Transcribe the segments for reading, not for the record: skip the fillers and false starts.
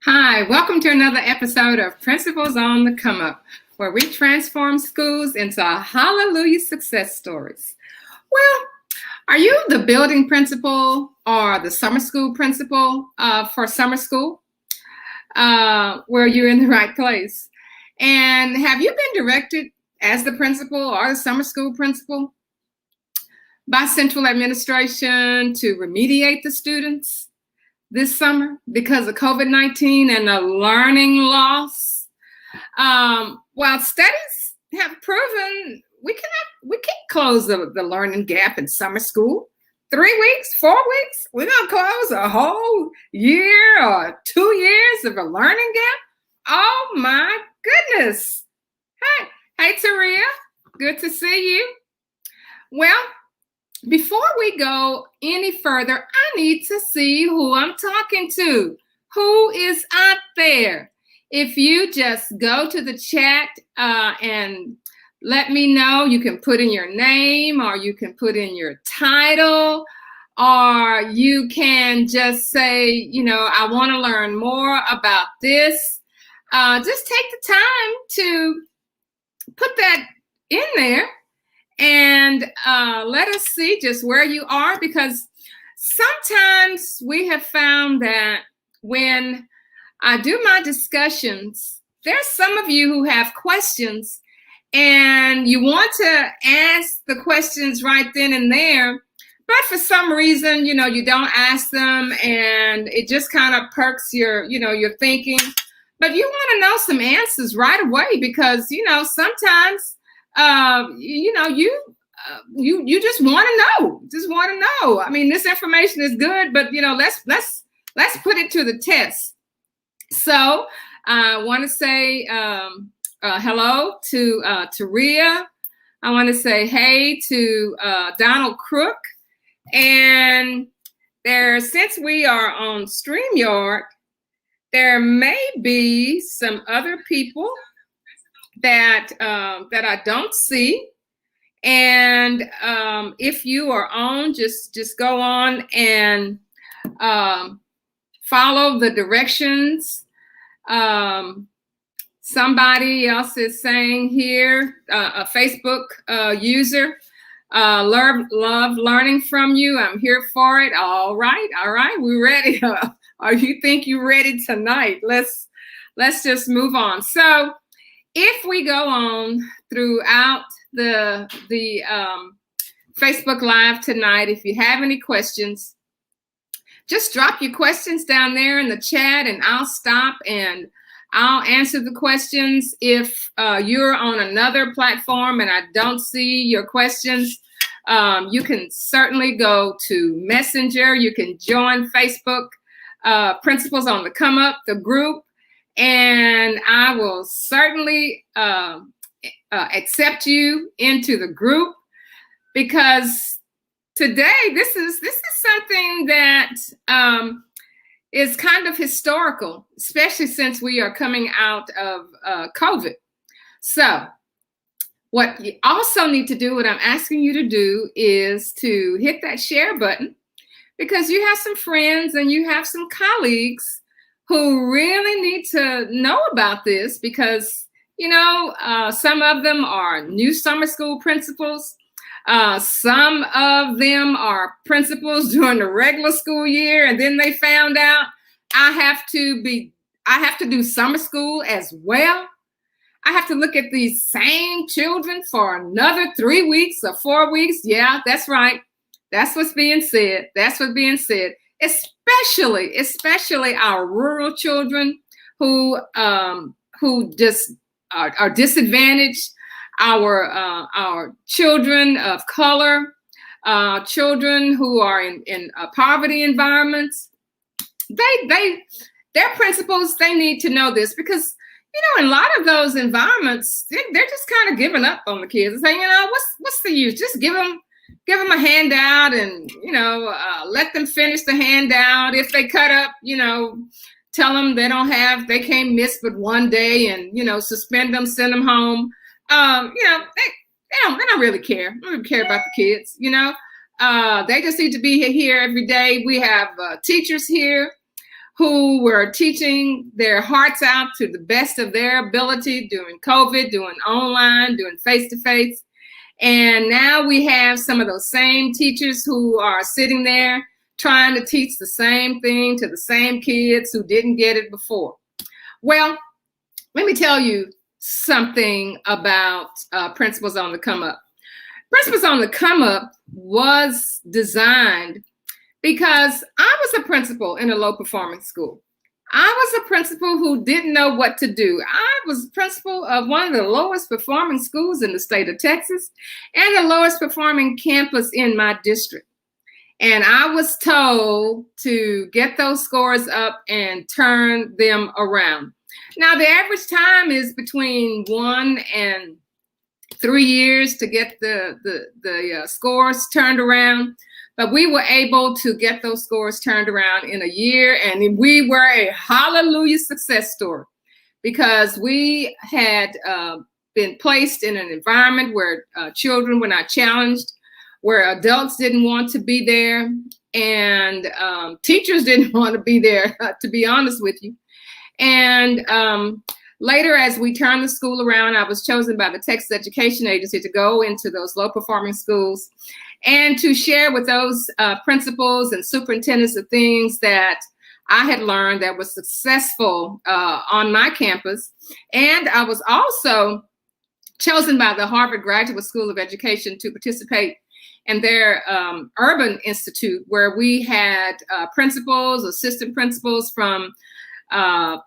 Hi, welcome to another episode of Principals on the Come Up, where we transform schools into hallelujah success stories. Well, are you the building principal or the summer school principal for summer school? Where you're in the right place. And have you been directed as the principal or the summer school principal by central administration to remediate the students this summer because of COVID-19 and the learning loss? While studies have proven we can't close the learning gap in summer school. 3 weeks, 4 weeks, we're gonna close a whole year or 2 years of a learning gap. Oh my goodness. Hey, Taria, good to see you. Well, before we go any further, I need to see who I'm talking to. Who is out there? If you just go to the chat and let me know, you can put in your name or you can put in your title, or you can just say, I want to learn more about this. Just take the time to put that in there and let us see just where you are, because sometimes we have found that when I do my discussions, there's some of you who have questions and you want to ask the questions right then and there, but for some reason, you don't ask them and it just kind of perks your thinking. But you want to know some answers right away because, sometimes, you just want to know. I mean, this information is good, but, let's put it to the test. So I want to say hello to Taria. I want to say hey to Donald Crook. And since we are on StreamYard, there may be some other people that I don't see. And if you are on, just go on and follow the directions. Somebody else is saying here, a Facebook user, love learning from you. I'm here for it. All right, we're ready. Or you think you're ready tonight? Let's just move on. So if we go on throughout the Facebook Live tonight, if you have any questions, just drop your questions down there in the chat and I'll stop and I'll answer the questions. If you're on another platform and I don't see your questions, you can certainly go to Messenger. You can join Facebook Principals on the Come Up, the group, and I will certainly accept you into the group, because today this is something that is kind of historical, especially since we are coming out of COVID. So what you also need to do, what I'm asking you to do, is to hit that share button, because you have some friends and you have some colleagues who really need to know about this, because, some of them are new summer school principals. Some of them are principals during the regular school year, and then they found out I have to do summer school as well. I have to look at these same children for another 3 weeks or 4 weeks. Yeah, that's right. That's what's being said. Especially our rural children who just are disadvantaged. Our children of color, children who are in poverty environments, their principals, they need to know this, because in a lot of those environments, they're just kind of giving up on the kids and saying, what's the use? Just give them a handout and let them finish the handout. If they cut up, tell them they can't miss but one day, and suspend them, send them home. They don't really care. They don't care about the kids. They just need to be here every day. We have teachers here who were teaching their hearts out to the best of their ability during COVID, doing online, doing face-to-face. And now we have some of those same teachers who are sitting there trying to teach the same thing to the same kids who didn't get it before. Well, let me tell you something about Principles on the Come Up. Principles on the Come Up was designed because I was a principal in a low-performing school. I was a principal who didn't know what to do. I was principal of one of the lowest performing schools in the state of Texas and the lowest performing campus in my district. And I was told to get those scores up and turn them around. Now, the average time is between 1 and 3 years to get the scores turned around. But we were able to get those scores turned around in a year, and we were a hallelujah success story because we had been placed in an environment where children were not challenged, where adults didn't want to be there, and teachers didn't want to be there, to be honest with you. And later, as we turned the school around, I was chosen by the Texas Education Agency to go into those low-performing schools and to share with those principals and superintendents the things that I had learned that was successful on my campus. And I was also chosen by the Harvard Graduate School of Education to participate in their Urban Institute, where we had principals, assistant principals from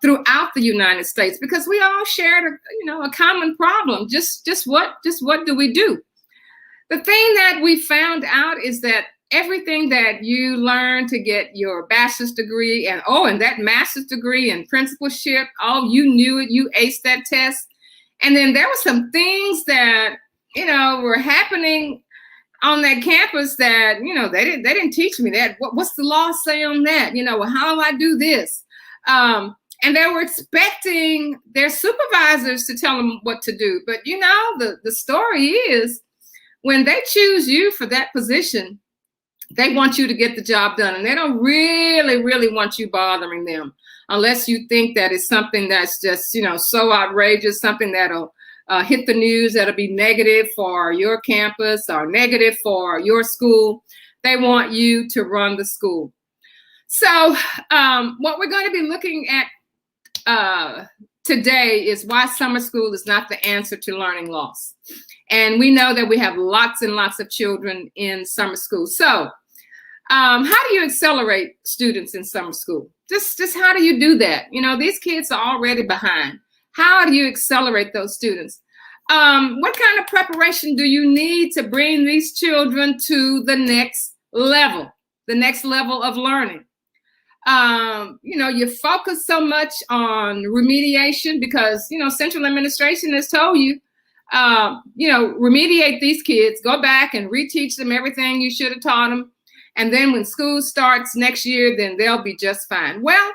throughout the United States, because we all shared a common problem. Just what do we do? The thing that we found out is that everything that you learn to get your bachelor's degree and that master's degree in principalship, you knew it, you aced that test. And then there were some things that, were happening on that campus that, they didn't teach me that. What's the law say on that? How do I do this? And they were expecting their supervisors to tell them what to do. But, the story is, when they choose you for that position, they want you to get the job done. And they don't really, really want you bothering them unless you think that it's something that's just, so outrageous, something that'll hit the news, that'll be negative for your campus or negative for your school. They want you to run the school. So what we're going to be looking at today is why summer school is not the answer to learning loss. And we know that we have lots and lots of children in summer school. So how do you accelerate students in summer school? Just how do you do that? These kids are already behind. How do you accelerate those students? What kind of preparation do you need to bring these children to the next level of learning? You focus so much on remediation because, central administration has told you, remediate these kids, go back and reteach them everything you should have taught them. And then when school starts next year, then they'll be just fine. Well,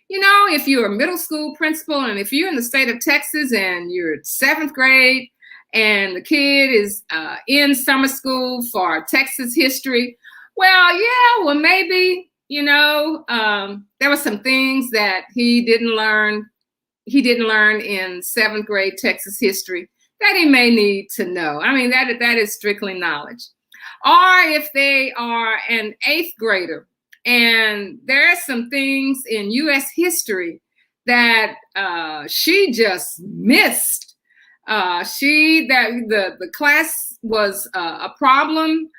if you're a middle school principal and if you're in the state of Texas and you're 7th grade and the kid is in summer school for Texas history, maybe, there were some things that he didn't learn in 7th grade Texas history that he may need to know. I mean, that is strictly knowledge. Or if they are an 8th grader and there are some things in U.S. history that she just missed. The class was a problem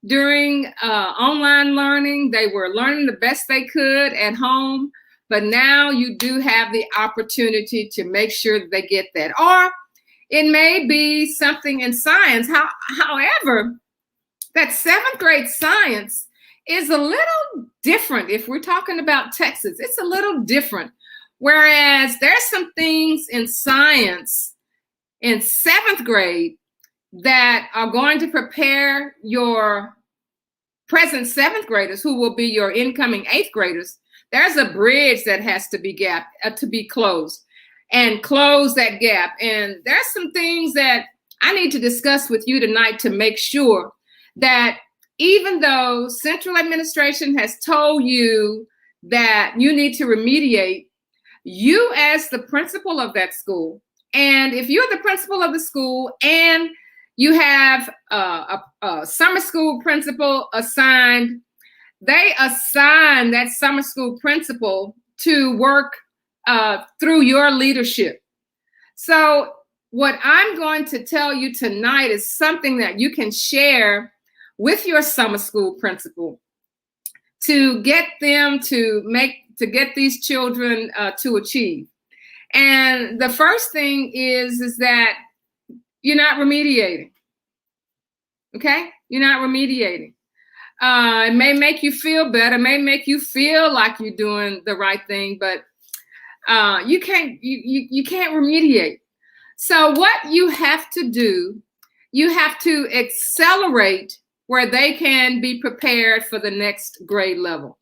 during online learning. They were learning the best they could at home. But now you do have the opportunity to make sure that they get that. Or it may be something in science. However, that 7th grade science is a little different. If we're talking about Texas, it's a little different. Whereas there's some things in science in 7th grade that are going to prepare your present 7th graders who will be your incoming 8th graders. There's a bridge that has to be closed and close that gap. And there's some things that I need to discuss with you tonight to make sure that even though central administration has told you that you need to remediate, you as the principal of that school, and if you're the principal of the school and you have a summer school principal assigned, they assign that summer school principal to work through your leadership. So what I'm going to tell you tonight is something that you can share with your summer school principal to get them to get these children to achieve. And the first thing is that you're not remediating. Okay? You're not remediating. It may make you feel better, may make you feel like you're doing the right thing, but you can't remediate. So what you have to do, you have to accelerate where they can be prepared for the next grade level.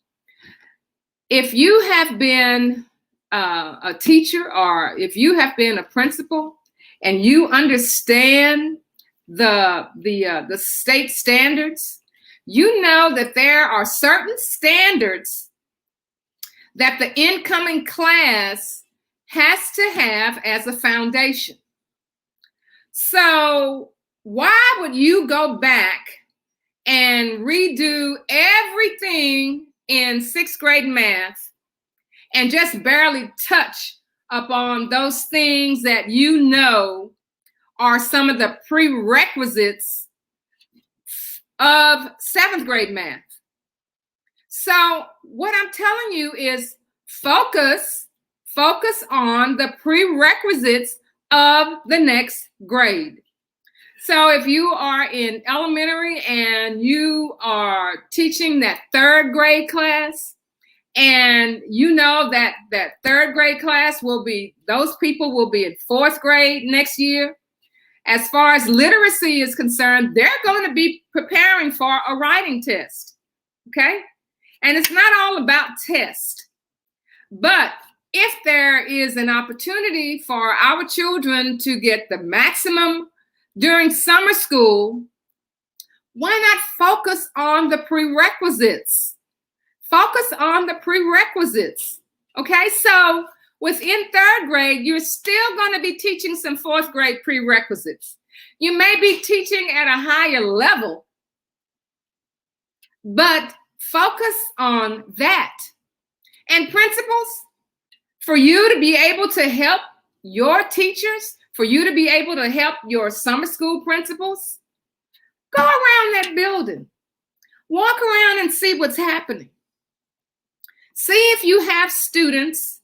If you have been a teacher, or if you have been a principal and you understand the state standards, you know that there are certain standards that the incoming class has to have as a foundation. So why would you go back and redo everything in 6th grade math and just barely touch upon those things that you know are some of the prerequisites of 7th grade math? So what I'm telling you is focus on the prerequisites of the next grade. So if you are in elementary and you are teaching that 3rd grade class, and you know that 3rd grade class those people will be in 4th grade next year, as far as literacy is concerned, they're going to be preparing for a writing test, okay? And it's not all about test, but if there is an opportunity for our children to get the maximum during summer school, why not focus on the prerequisites? Focus on the prerequisites, okay? So within 3rd grade, you're still going to be teaching some 4th grade prerequisites. You may be teaching at a higher level, but focus on that. And principals, for you to be able to help your teachers, for you to be able to help your summer school principals, go around that building. Walk around and see what's happening. See if you have students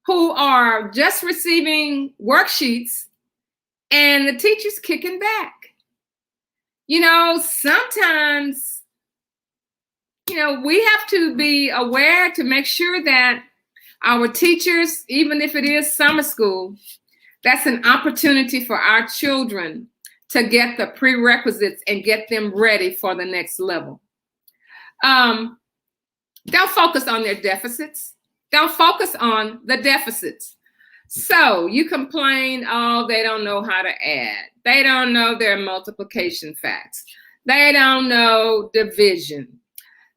who are just receiving worksheets and the teacher's kicking back. You know, sometimes, you know, we have to be aware to make sure that our teachers, even if it is summer school, that's an opportunity for our children to get the prerequisites and get them ready for the next level. Don't focus on their deficits. Don't focus on the deficits. So you complain, oh, they don't know how to add. They don't know their multiplication facts. They don't know division.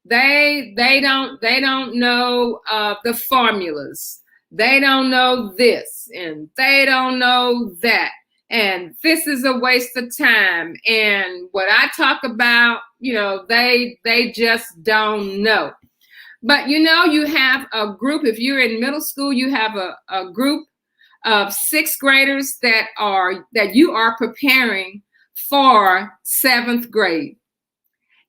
They don't know the formulas. They don't know this and they don't know that. And this is a waste of time. And what I talk about, you know, they just don't know. But you know, you have a group, if you're in middle school, you have a group of 6th graders that you are preparing for 7th grade.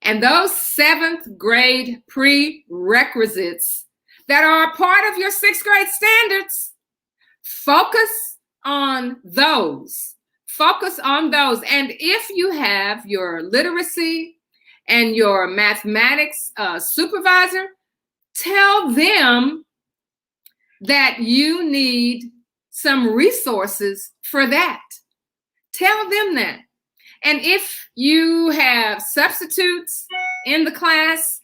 And those 7th grade prerequisites that are a part of your 6th grade standards, focus on those. Focus on those. And if you have your literacy and your mathematics supervisor, tell them that you need some resources for that. Tell them that. And if you have substitutes in the class,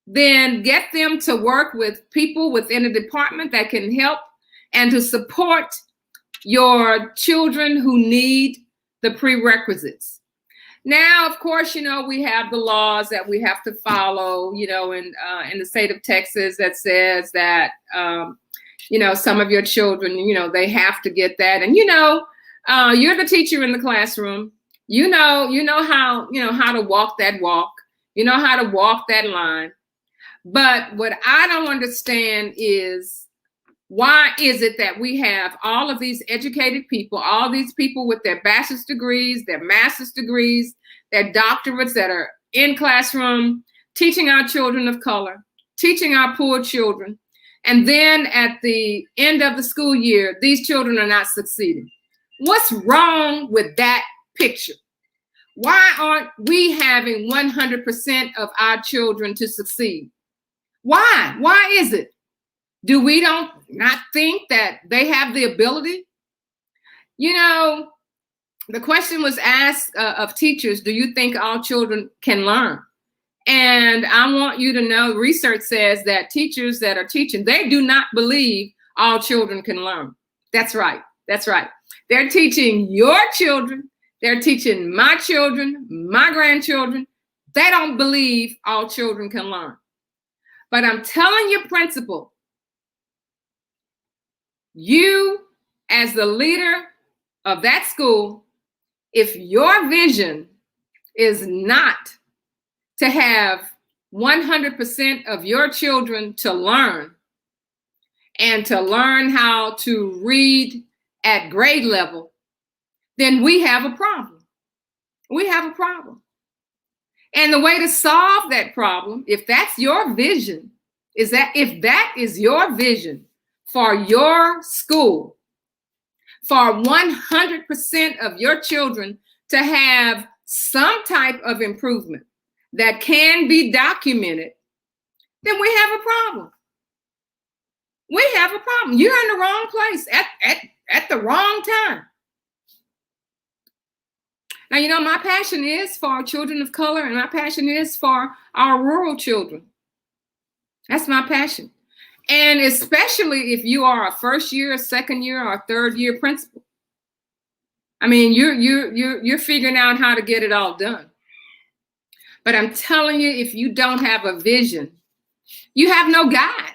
then get them to work with people within a department that can help and to support your children who need the prerequisites. Now, of course, we have the laws that we have to follow, in the state of Texas that says that, some of your children, they have to get that. And, you're the teacher in the classroom. You know how to walk that walk. You know how to walk that line. But what I don't understand is, why is it that we have all of these educated people, all these people with their bachelor's degrees, their master's degrees, their doctorates that are in classroom, teaching our children of color, teaching our poor children, and then at the end of the school year, these children are not succeeding? What's wrong with that picture? Why aren't we having 100% of our children to succeed? Why? Why is it? Do we not think that they have the ability? The question was asked of teachers, do you think all children can learn? And I want you to know, research says that teachers that are teaching, they do not believe all children can learn. That's right. That's right. They're teaching your children. They're teaching my children, my grandchildren. They don't believe all children can learn. But I'm telling you, principal, you as the leader of that school, if your vision is not to have 100% of your children to learn, and to learn how to read at grade level, then we have a problem. We have a problem. And the way to solve that problem, if that's your vision, is that if that is your vision for your school, for 100% of your children to have some type of improvement that can be documented, then we have a problem. We have a problem. You're in the wrong place at the wrong time. Now, my passion is for our children of color, and my passion is for our rural children. That's my passion. And especially if you are a first year, a second year, or a third year principal. I mean, you're figuring out how to get it all done. But I'm telling you, if you don't have a vision, you have no guide.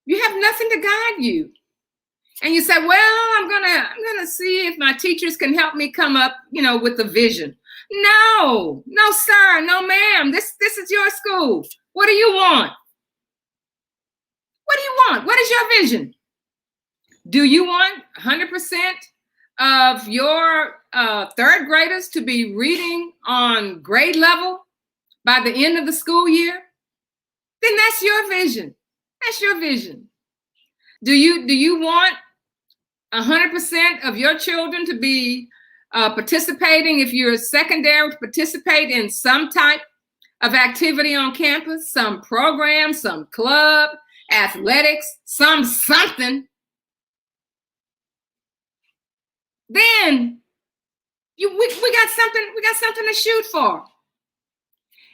You have nothing to guide you. And you say, well, I'm gonna see if my teachers can help me come up, with a vision. No, sir, no, ma'am. This is your school. What do you want? What do you want? What is your vision? Do you want 100% of your third graders to be reading on grade level by the end of the school year? Then that's your vision. That's your vision. Do you want 100% of your children to be participating, if you're a secondary, to participate in some type of activity on campus, some program, some club, athletics, something? Then we got something to shoot for.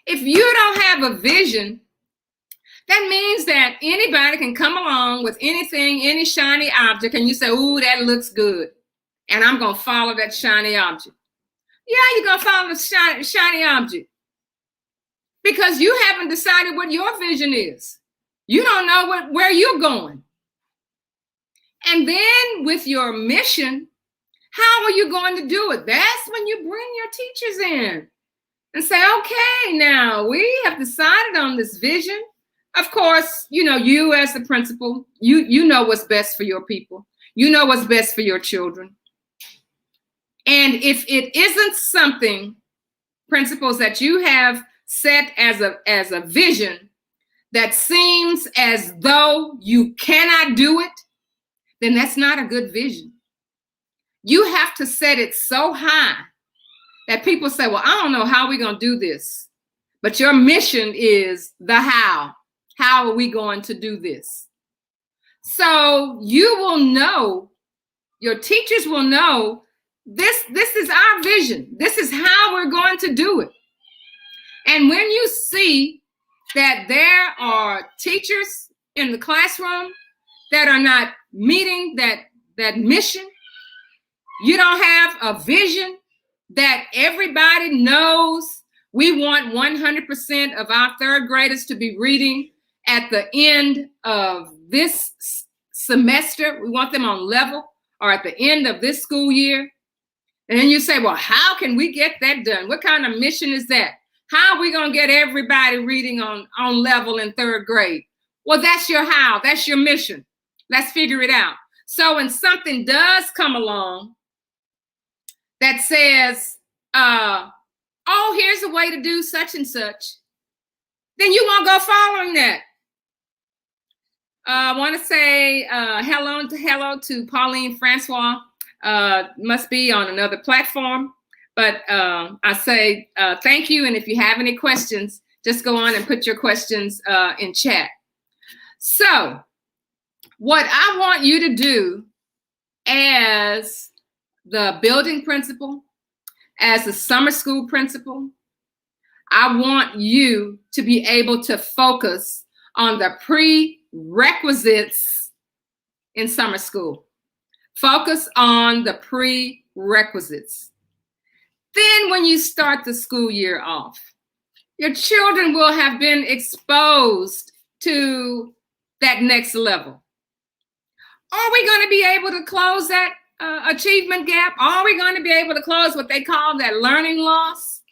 If you don't have a vision, that means that anybody can come along with anything, any shiny object, and you say, ooh, that looks good, and I'm going to follow that shiny object. Yeah, you're going to follow the shiny object because you haven't decided what your vision is. You don't know where you're going. And then with your mission, how are you going to do it? That's when you bring your teachers in and say, okay, now we have decided on this vision. Of course, you as the principal, you know what's best for your people. You know what's best for your children. And if it isn't something, principles, that you have set as a vision that seems as though you cannot do it, then that's not a good vision. You have to set it so high that people say, well, I don't know how we're going to do this. But your mission is the how. How are we going to do this? So you will know, your teachers will know, this is our vision. This is how we're going to do it. And when you see that there are teachers in the classroom that are not meeting that mission, you don't have a vision, that everybody knows we want 100% of our third graders to be reading at the end of this semester. We want them on level, or at the end of this school year. And then you say, well, how can we get that done? What kind of mission is that? How are we going to get everybody reading on level in third grade? Well, that's your how. That's your mission. Let's figure it out. So when something does come along that says, oh, here's a way to do such and such, then you won't go following that. I want to say hello to Pauline Francois. Must be on another platform, but I say thank you. And if you have any questions, just go on and put your questions in chat. So what I want you to do as the building principal, as the summer school principal, I want you to be able to focus on the prerequisites in summer school. Focus on the prerequisites. Then when you start the school year off, your children will have been exposed to that next level. Are we going to be able to close that achievement gap? Are we going to be able to close what they call that learning loss?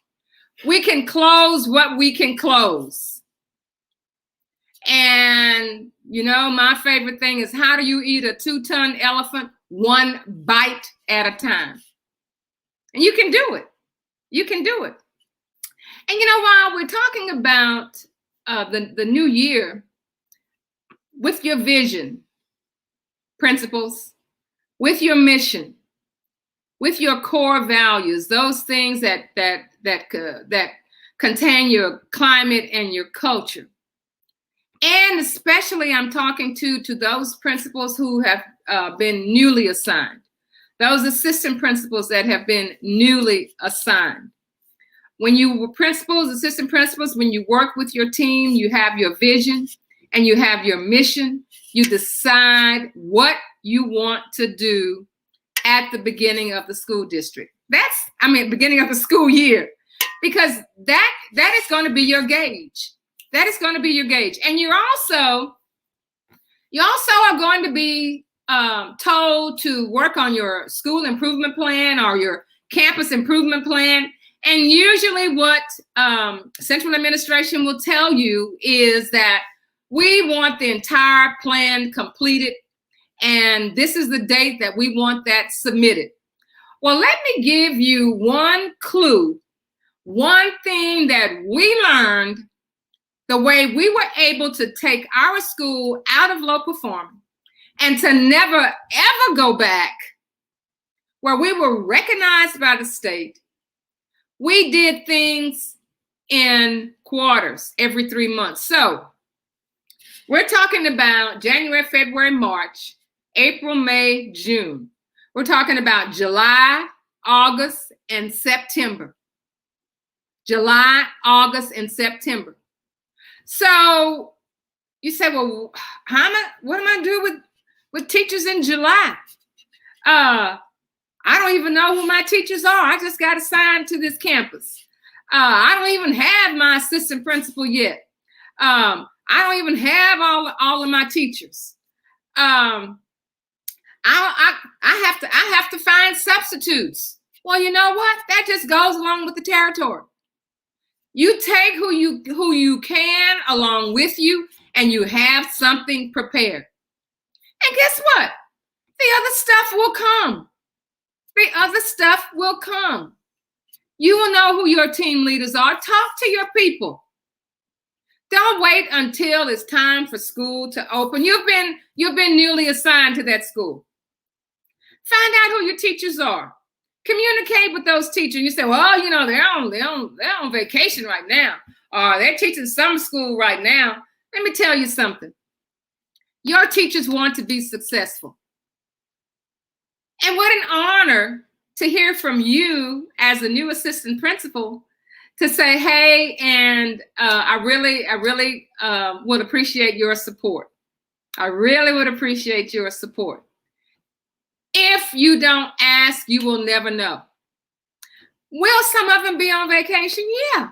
We can close what we can close. And, you know, my favorite thing is, how do you eat a 2-ton elephant? One bite at a time. And you can do it. You can do it. And, you know, while we're talking about the new year, with your vision, principles, with your mission, with your core values, those things that contain your climate and your culture. And especially I'm talking to those principals who have been newly assigned, those assistant principals that have been newly assigned. When you were principals, assistant principals, when you work with your team, you have your vision and you have your mission. You decide what you want to do at the beginning of the school district. Beginning of the school year, because that is going to be your gauge. That is going to be your gauge. And you also are going to be told to work on your school improvement plan or your campus improvement plan. And usually what central administration will tell you is that we want the entire plan completed, and this is the date that we want that submitted. Well, let me give you one clue, one thing that we learned, the way we were able to take our school out of low performing and to never, ever go back, where we were recognized by the state. We did things in quarters every 3 months. So we're talking about January, February, March, April, May, June. We're talking about July, August, and September. July, August, and September. So you say, well, what am I doing with teachers in July? I don't even know who my teachers are. I just got assigned to this campus. I don't even have my assistant principal yet. I don't even have all of my teachers. I have to find substitutes. Well, you know what? That just goes along with the territory. You take who you can along with you, and you have something prepared. And guess what? The other stuff will come. The other stuff will come. You will know who your team leaders are. Talk to your people. Don't wait until it's time for school to open. You've been newly assigned to that school. Find out who your teachers are. Communicate with those teachers. You say, well, you know, they're on vacation right now, or they're teaching summer school right now. Let me tell you something. Your teachers want to be successful. And what an honor to hear from you as a new assistant principal to say, hey, and I really would appreciate your support. I really would appreciate your support. If you don't ask, you will never know. Will some of them be on vacation? Yeah.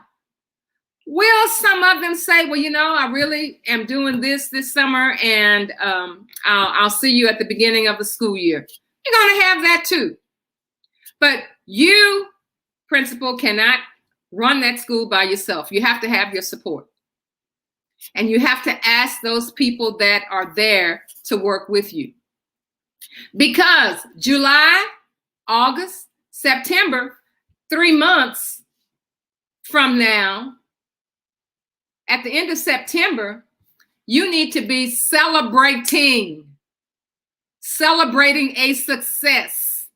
Will some of them say, well, I really am doing this summer, and I'll see you at the beginning of the school year? You're going to have that too. But you, principal, cannot run that school by yourself. You have to have your support. And you have to ask those people that are there to work with you. Because July, August, September, 3 months from now, at the end of September, you need to be celebrating a success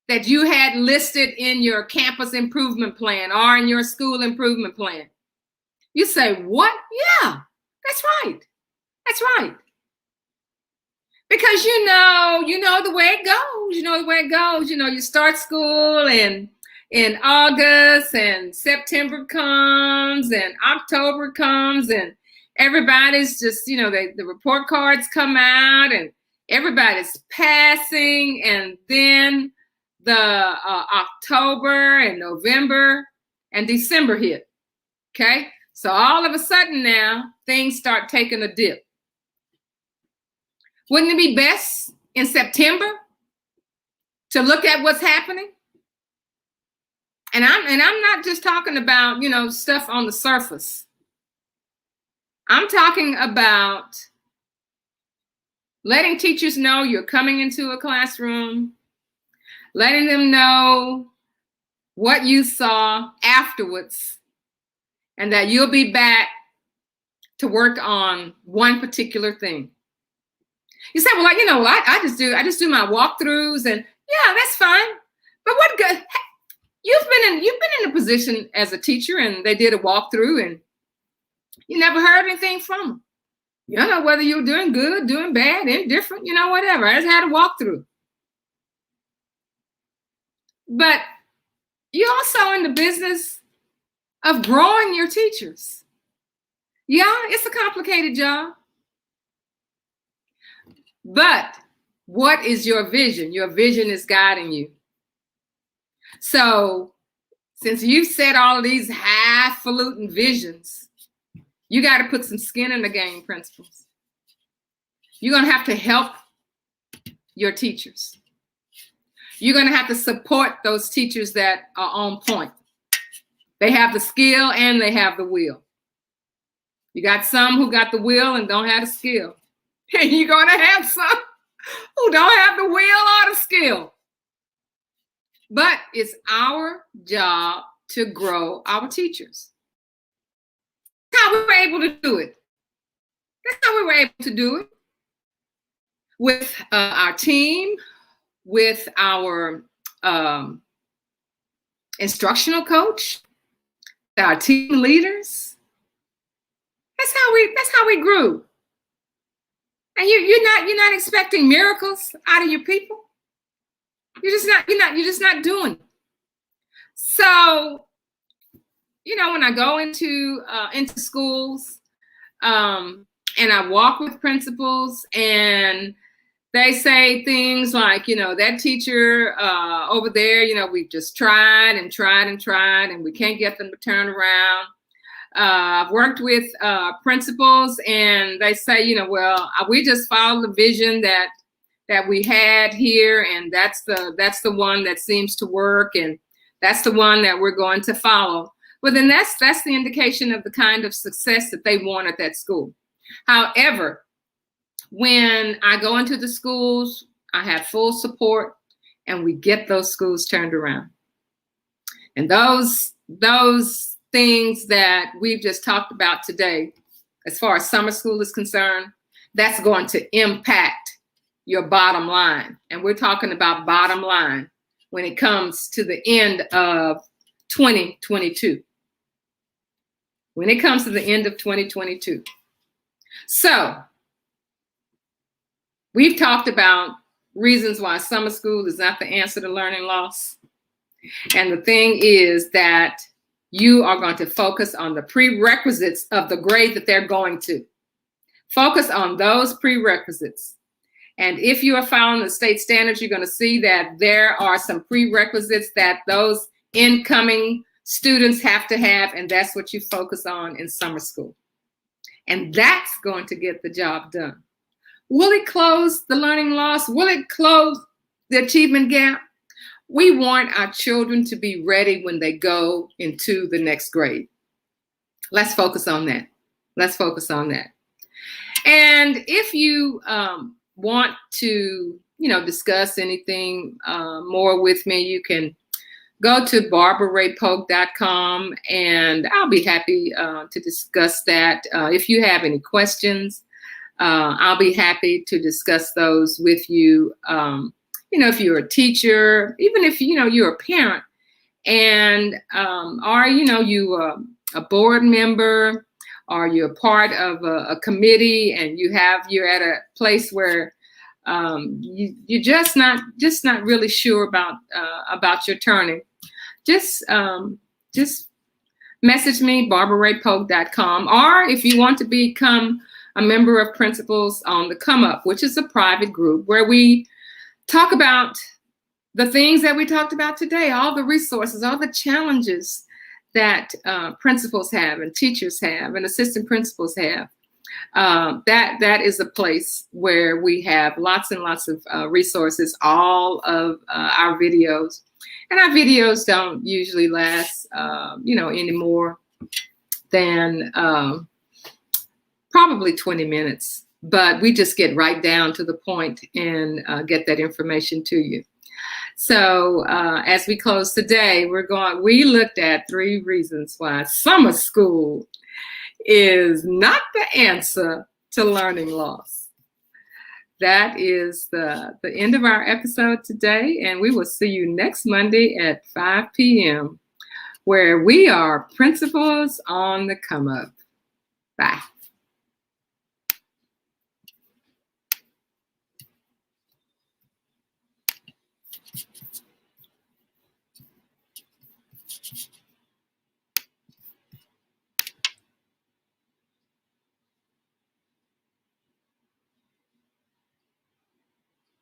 that you had listed in your campus improvement plan or in your school improvement plan. You say, what? Yeah, that's right. That's right. Because you know the way it goes. You know the way it goes. You start school in August, and September comes, and October comes, and everybody's just, the report cards come out, and everybody's passing, and then the October and November and December hit. Okay, so all of a sudden now things start taking a dip. Wouldn't it be best in September to look at what's happening? And I'm not just talking about, stuff on the surface. I'm talking about letting teachers know you're coming into a classroom, letting them know what you saw afterwards, and that you'll be back to work on one particular thing. You say, well, I just do my walkthroughs, and yeah, that's fine. But what good? You've been in a position as a teacher, and they did a walkthrough, and you never heard anything from them. You don't know whether you're doing good, doing bad, indifferent, whatever. I just had a walkthrough. But you're also in the business of growing your teachers. Yeah, it's a complicated job. But what is your vision? Your vision is guiding you. So since you've set all of these highfalutin visions, you got to put some skin in the game, principals. You're going to have to help your teachers. You're going to have to support those teachers that are on point. They have the skill and they have the will. You got some who got the will and don't have the skill. And you're going to have some who don't have the will or the skill. But it's our job to grow our teachers. That's how we were able to do it. That's how we were able to do it. With our team, with our instructional coach, our team leaders. That's how we grew. And you're not expecting miracles out of your people. You're just not doing it. So, when I go into schools, and I walk with principals, and they say things like, that teacher over there, we've just tried and tried and tried, and we can't get them to turn around. I've worked with principals, and they say, well, we just followed the vision that we had here, and that's the one that seems to work, and that's the one that we're going to follow. Well, then that's the indication of the kind of success that they want at that school. However, when I go into the schools, I have full support, and we get those schools turned around. And those things that we've just talked about today, as far as summer school is concerned, that's going to impact your bottom line. And we're talking about bottom line when it comes to the end of 2022. When it comes to the end of 2022. So we've talked about reasons why summer school is not the answer to learning loss. And the thing is that you are going to focus on the prerequisites of the grade that they're going to. Focus on those prerequisites. And if you are following the state standards, you're going to see that there are some prerequisites that those incoming students have to have, and that's what you focus on in summer school. And that's going to get the job done. Will it close the learning loss? Will it close the achievement gap? We want our children to be ready when they go into the next grade. Let's focus on that. Let's focus on that. And if you want to, discuss anything more with me, you can go to barbararaypogue.com, and I'll be happy to discuss that. If you have any questions, I'll be happy to discuss those with you. If you're a teacher, even if, you're a parent, and or, you a board member, or you're part of a committee, and you're at a place where you're just not really sure about your turning. Just message me, barbararaypogue.com, or if you want to become a member of Principals on the Come Up, which is a private group where we talk about the things that we talked about today, all the resources, all the challenges that principals have and teachers have and assistant principals have. That is a place where we have lots and lots of resources, all of our videos. And our videos don't usually last, any more than probably 20 minutes. But we just get right down to the point and get that information to you. So as we close today, we looked at 3 reasons why summer school is not the answer to learning loss. That is the end of our episode today, and we will see you next Monday at 5 p.m. where we are Principals on the Come Up. Bye.